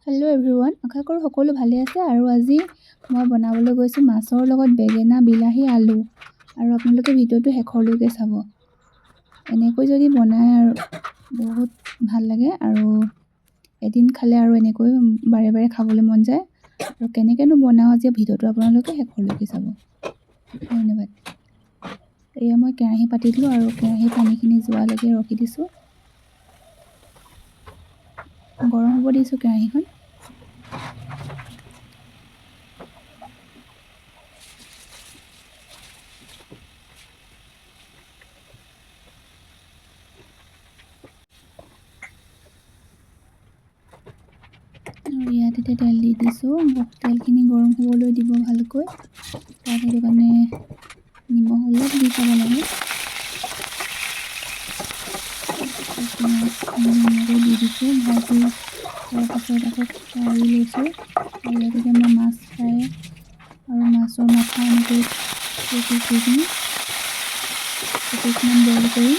Hello' everyone, আশা কৰোঁ সকলো ভালে আছে। আৰু আজি মই বনাবলৈ গৈছোঁ মাছৰ লগত বেগেনা, বিলাহী, আলু। আৰু আপোনালোকে ভিডিঅ'টো শেষলৈকে চাব। এনেকৈ যদি বনায় আৰু বহুত ভাল লাগে, আৰু এদিন খালে আৰু এনেকৈ বাৰে বাৰে খাবলৈ মন যায়। আৰু কেনেকৈনো বনাওঁ আজি ভিডিঅ'টো আপোনালোকে শেষলৈকে চাব। ধন্যবাদ। এয়া মই কেৰাহী পাতি দিলোঁ আৰু কেৰাহী পানীখিনি যোৱালৈকে ৰখি দিছোঁ। গৰম হ'ব দিছোঁ কেৰাহীখন। আৰু ইয়াত এতিয়া তেল দি দিছোঁ। তেলখিনি গৰম হ'বলৈ দিব ভালকৈ। তাত সেইটো কাৰণে নিমখ অলপ দি চাব লাগে। ধুনীয়াকৈ দি দিছোঁ। ভাজি তাৰপাছত আকৌ কাঢ়ি লৈছোঁ। আৰু ইয়াত এতিয়া মই মাছ ফ্ৰাই আৰু মাছৰ মাথা এনেকৈ পিচি কিছুমান বইল কৰিম।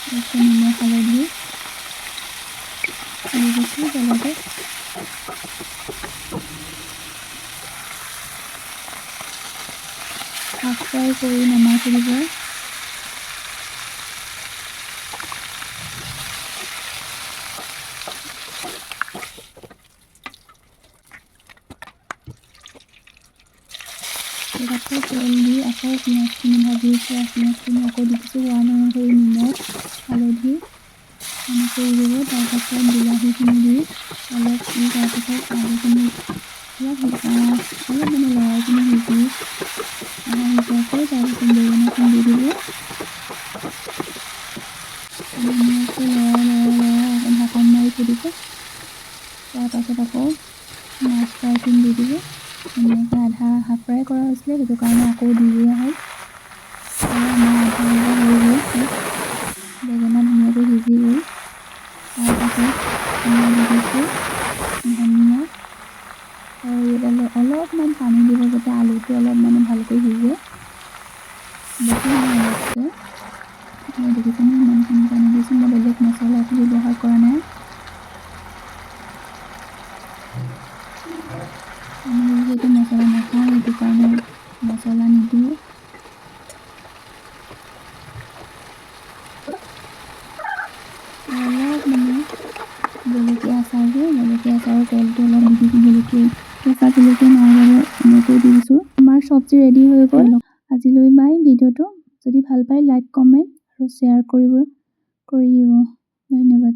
তাৰপিছত নিমখ হালধি দি দিছোঁ তেলতে। হাফ ফ্ৰাই কৰি নমাই থৈ দিব। আকৌ তেল দি আকৌ পিঁয়াজখিনি ভাজি থোৱা পিঁয়াজখিনি আকৌ দি দিছোঁ। সোৱাদ অনুসৰি নিমখ হালধি এনেকৈ দি দিব। তাৰপাছত বিলাহীখিনি দি অলপ দি তাৰপিছত আলুখিনি অলপ লৰাই কিনি সিজোৱাকৈ তাৰপিছত বেগেনাখিনি দি দিব। ধুনীয়াকৈ লৰাই আকৌ ঢাকন মাৰি থৈ দিব। তাৰপাছত আকৌ মাছ ফ্ৰাইখিনি দি দিব। ধুনীয়াকৈ আধা হাফ ফ্ৰাই কৰা হৈছিলে, সেইটো কাৰণে আকৌ দি দিয়া হ'ল। আমাৰ আধা ভজা হৈ গ'ল। বেগেনা ধুনীয়াকৈ সিজি গ'ল। তাৰপাছত মই দি দিছোঁ ধনিয়া। আৰু ইয়াত অলপমান পানী দিব, যাতে আলুটো অলপ ভালকৈ সিজে। বেছি নহয়, অলপকৈ। দেখিছেনে ইমানখিনি পানী দিছোঁ। মই বেলেগ মছলা একো ব্যৱহাৰ কৰা নাই। আমি যিহেতু মছলা নাখাওঁ, সেইটো কাৰণে মছলা নিদিওঁ। অলপ জলকীয়া আচাৰৰ তেলটো অলপ দি দিছোঁ। কেঁচা জলকীয়া নাই বাবে এনেকৈ দি দিছোঁ। আমাৰ চব্জি ৰেডি হৈ গ'ল। আজিলৈ বাই। ভিডিঅ'টো যদি ভাল পায় লাইক, কমেণ্ট আৰু শ্বেয়াৰ কৰি দিব। ধন্যবাদ।